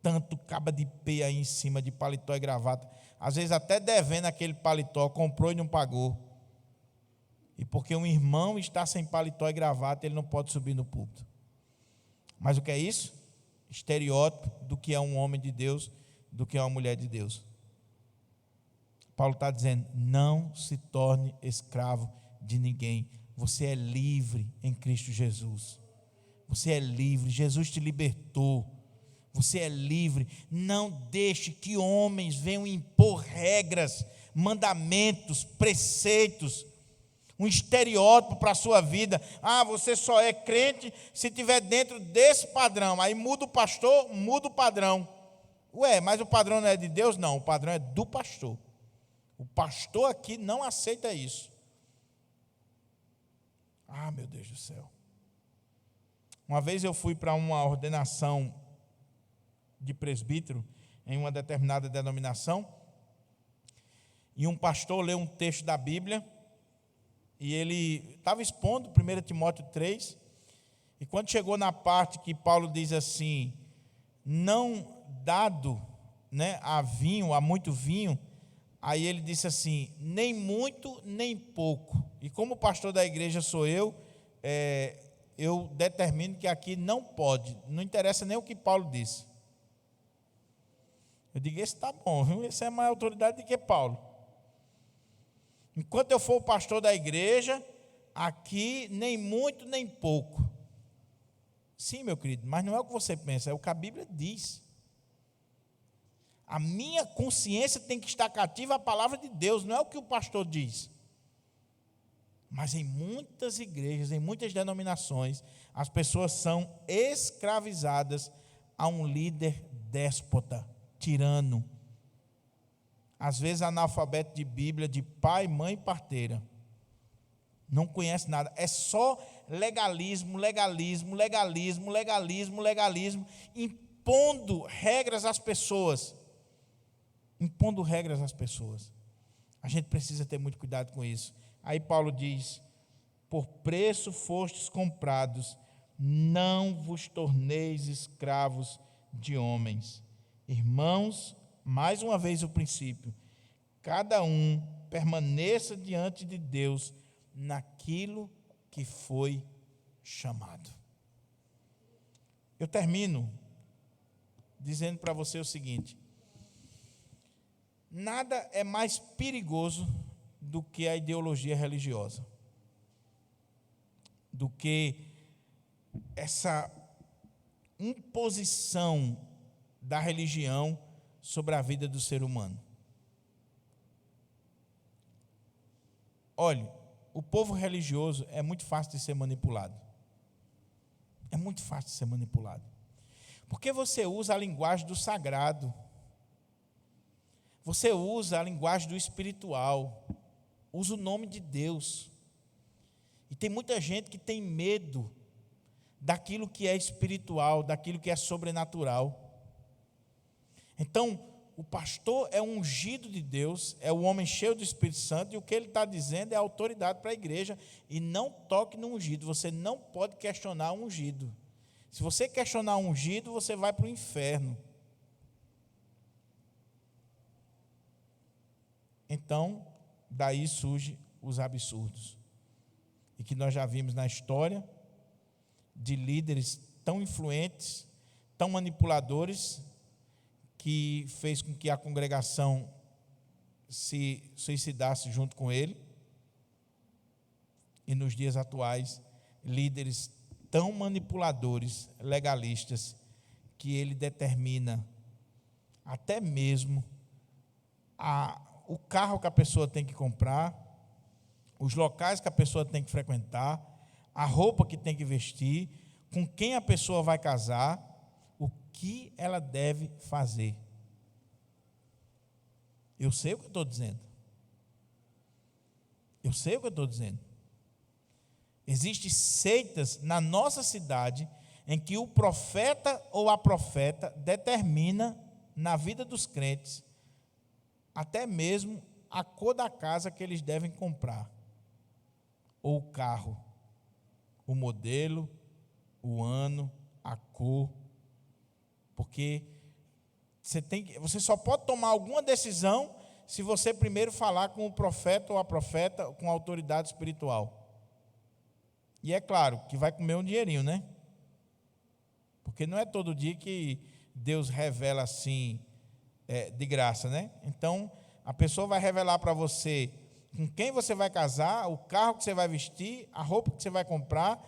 tanto caba de pé aí em cima de paletó e gravata, às vezes até devendo aquele paletó, comprou e não pagou. E porque um irmão está sem paletó e gravata, ele não pode subir no púlpito. Mas o que é isso? Estereótipo do que é um homem de Deus, do que é uma mulher de Deus. Paulo está dizendo, não se torne escravo de ninguém. Você é livre em Cristo Jesus. Você é livre, Jesus te libertou. Você é livre. Não deixe que homens venham impor regras, mandamentos, preceitos, um estereótipo para a sua vida. Ah, você só é crente se estiver dentro desse padrão. Aí muda o pastor, muda o padrão. Ué, mas o padrão não é de Deus? Não, o padrão é do pastor. O pastor aqui não aceita isso. Ah, meu Deus do céu. Uma vez eu fui para uma ordenação de presbítero em uma determinada denominação, e um pastor leu um texto da Bíblia, e ele estava expondo 1 Timóteo 3, e quando chegou na parte que Paulo diz assim, não dado, né, a vinho, a muito vinho, aí ele disse assim, nem muito, nem pouco. E como pastor da igreja sou eu determino que aqui não pode, não interessa nem o que Paulo disse. Eu digo, esse está bom, viu? Esse é mais autoridade do que Paulo. Enquanto eu for o pastor da igreja, aqui nem muito, nem pouco. Sim, meu querido, mas não é o que você pensa, é o que a Bíblia diz. A minha consciência tem que estar cativa à palavra de Deus, não é o que o pastor diz. Mas em muitas igrejas, em muitas denominações, as pessoas são escravizadas a um líder déspota, tirano. às vezes analfabeto de Bíblia, de pai, mãe e parteira. Não conhece nada. É só legalismo, legalismo, legalismo, legalismo, legalismo, impondo regras às pessoas. Impondo regras às pessoas. A gente precisa ter muito cuidado com isso. Aí Paulo diz: por preço fostes comprados, não vos torneis escravos de homens. Irmãos, mais uma vez o princípio: cada um permaneça diante de Deus naquilo que foi chamado. Eu termino dizendo para você o seguinte: nada é mais perigoso do que a ideologia religiosa, do que essa imposição da religião sobre a vida do ser humano. Olhe, o povo religioso é muito fácil de ser manipulado. É muito fácil de ser manipulado. Porque você usa a linguagem do sagrado. Você usa a linguagem do espiritual. Usa o nome de Deus. E tem muita gente que tem medo daquilo que é espiritual, daquilo que é sobrenatural. Então, o pastor é um ungido de Deus, é o homem cheio do Espírito Santo, e o que ele está dizendo é autoridade para a igreja. E não toque no ungido, você não pode questionar o ungido. Se você questionar o ungido, você vai para o inferno. Então, daí surgem os absurdos. E que nós já vimos na história de líderes tão influentes, tão manipuladores, que fez com que a congregação se suicidasse junto com ele. E nos dias atuais, líderes tão manipuladores, legalistas, que ele determina até mesmo o carro que a pessoa tem que comprar, os locais que a pessoa tem que frequentar, a roupa que tem que vestir, com quem a pessoa vai casar, o que ela deve fazer. Eu sei o que eu estou dizendo. Eu sei o que eu estou dizendo. Existem seitas na nossa cidade em que o profeta ou a profeta determina na vida dos crentes até mesmo a cor da casa que eles devem comprar, ou o carro, o modelo, o ano, a cor, porque você só pode tomar alguma decisão se você primeiro falar com o profeta ou a profeta, com a autoridade espiritual. E é claro que vai comer um dinheirinho, né? Porque não é todo dia que Deus revela assim, de graça, né? Então, a pessoa vai revelar para você com quem você vai casar, o carro que você vai vestir, a roupa que você vai comprar,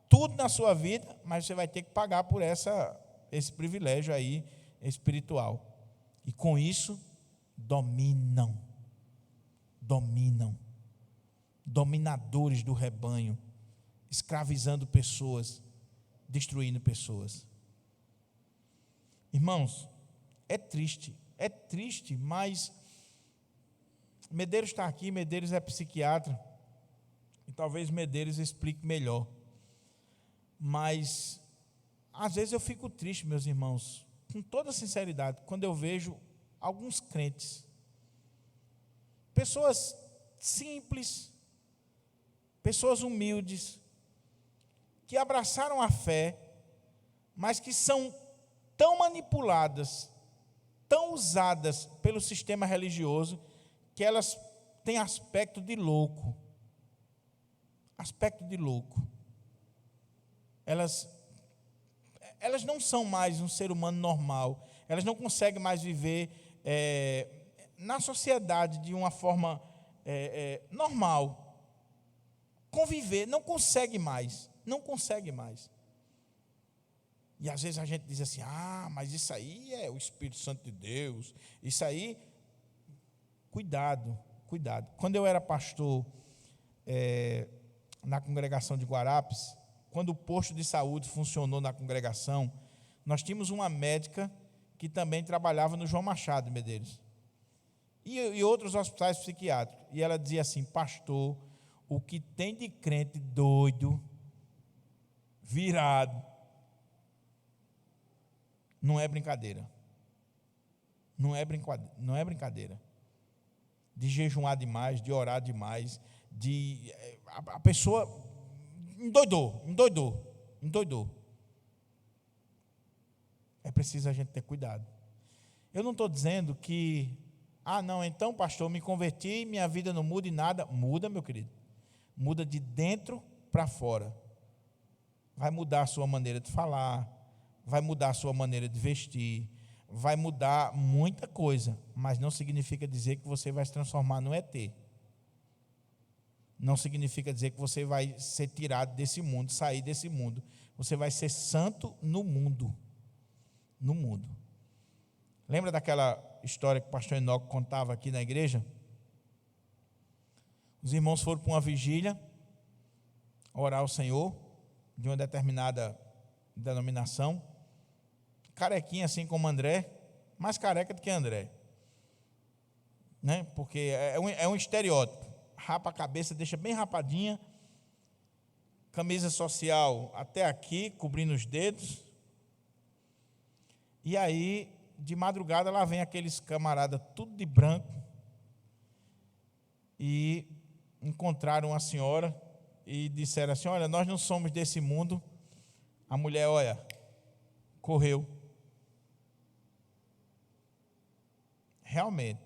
tudo na sua vida, mas você vai ter que pagar por esse privilégio aí espiritual. E com isso, dominadores do rebanho, escravizando pessoas, destruindo pessoas. Irmãos, é triste, mas Medeiros está aqui, Medeiros é psiquiatra, e talvez Medeiros explique melhor. Mas, às vezes eu fico triste, meus irmãos, com toda sinceridade, quando eu vejo alguns crentes, pessoas simples, pessoas humildes, que abraçaram a fé, mas que são tão manipuladas, tão usadas pelo sistema religioso, que elas têm aspecto de louco. Aspecto de louco. Elas não são mais um ser humano normal. Elas não conseguem mais viver na sociedade de uma forma normal. Conviver, não consegue mais. Não consegue mais. E às vezes a gente diz assim: mas isso aí é o Espírito Santo de Deus. Isso aí... Cuidado. Quando eu era pastor na congregação de Guarapes, quando o posto de saúde funcionou na congregação, nós tínhamos uma médica que também trabalhava no João Machado de Medeiros. e outros hospitais psiquiátricos. E ela dizia assim: pastor, o que tem de crente doido, virado, não é brincadeira. Não é brincadeira. De jejuar demais, de orar demais, a pessoa endoidou. É preciso a gente ter cuidado. Eu não estou dizendo que, não, então, pastor, me converti, minha vida não muda em nada. Muda, meu querido. Muda de dentro para fora. Vai mudar a sua maneira de falar, vai mudar a sua maneira de vestir, vai mudar muita coisa, mas não significa dizer que você vai se transformar no ET. Não significa dizer que você vai ser tirado desse mundo, sair desse mundo. Você vai ser santo no mundo. No mundo. Lembra daquela história que o pastor Enoque contava aqui na igreja? Os irmãos foram para uma vigília, orar ao Senhor, de uma determinada denominação, carequinha assim como André, mais careca do que André, né? Porque é um estereótipo, rapa a cabeça, deixa bem rapadinha, camisa social até aqui, cobrindo os dedos, e aí, de madrugada, lá vem aqueles camaradas tudo de branco, e encontraram uma senhora, e disseram assim: olha, nós não somos desse mundo. A mulher, olha, correu. Realmente,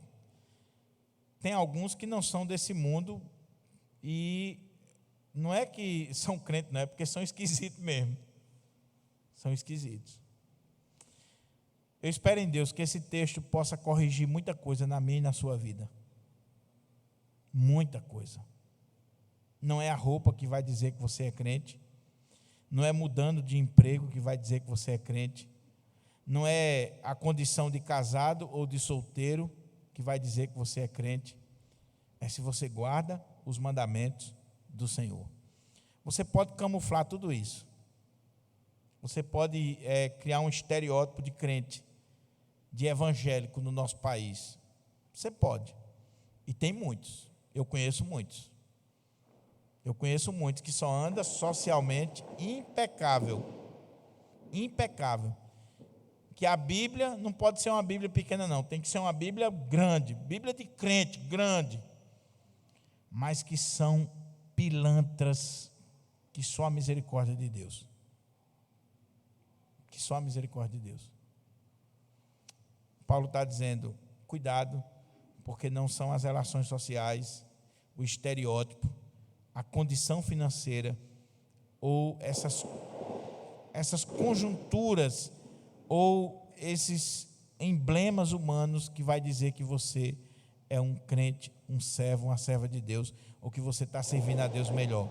tem alguns que não são desse mundo, e não é que são crentes, não é porque são esquisitos mesmo. São esquisitos. Eu espero em Deus que esse texto possa corrigir muita coisa na minha e na sua vida. Muita coisa. Não é a roupa que vai dizer que você é crente. Não é mudando de emprego que vai dizer que você é crente. Não é a condição de casado ou de solteiro que vai dizer que você é crente. É se você guarda os mandamentos do Senhor. Você pode camuflar tudo isso. Você pode criar um estereótipo de crente, de evangélico no nosso país. Você pode. E tem muitos. Eu conheço muitos. Eu conheço muitos que só andam socialmente impecável. Impecável. Que a Bíblia não pode ser uma Bíblia pequena, não. Tem que ser uma Bíblia grande. Bíblia de crente, grande. Mas que são pilantras que só a misericórdia de Deus. Que só a misericórdia de Deus. Paulo está dizendo: cuidado, porque não são as relações sociais, o estereótipo, a condição financeira, ou essas conjunturas, ou esses emblemas humanos que vai dizer que você é um crente, um servo, uma serva de Deus, ou que você está servindo a Deus melhor.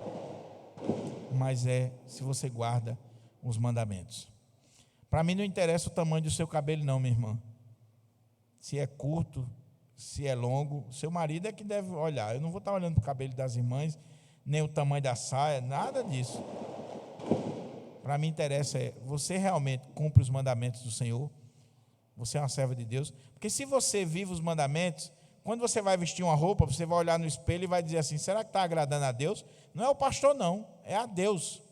Mas se você guarda os mandamentos. Para mim não interessa o tamanho do seu cabelo não, minha irmã. Se é curto, se é longo, seu marido é que deve olhar. Eu não vou estar olhando para o cabelo das irmãs, nem o tamanho da saia, nada disso. Para mim interessa você realmente cumpre os mandamentos do Senhor? Você é uma serva de Deus? Porque se você vive os mandamentos, quando você vai vestir uma roupa, você vai olhar no espelho e vai dizer assim: será que está agradando a Deus? Não é o pastor não, é a Deus.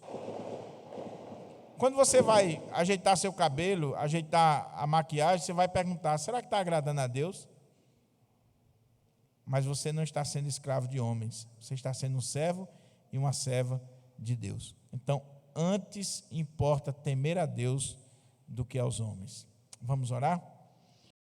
Quando você vai ajeitar seu cabelo, ajeitar a maquiagem, você vai perguntar: será que está agradando a Deus? Mas você não está sendo escravo de homens, você está sendo um servo e uma serva de Deus. Então, antes importa temer a Deus do que aos homens. Vamos orar?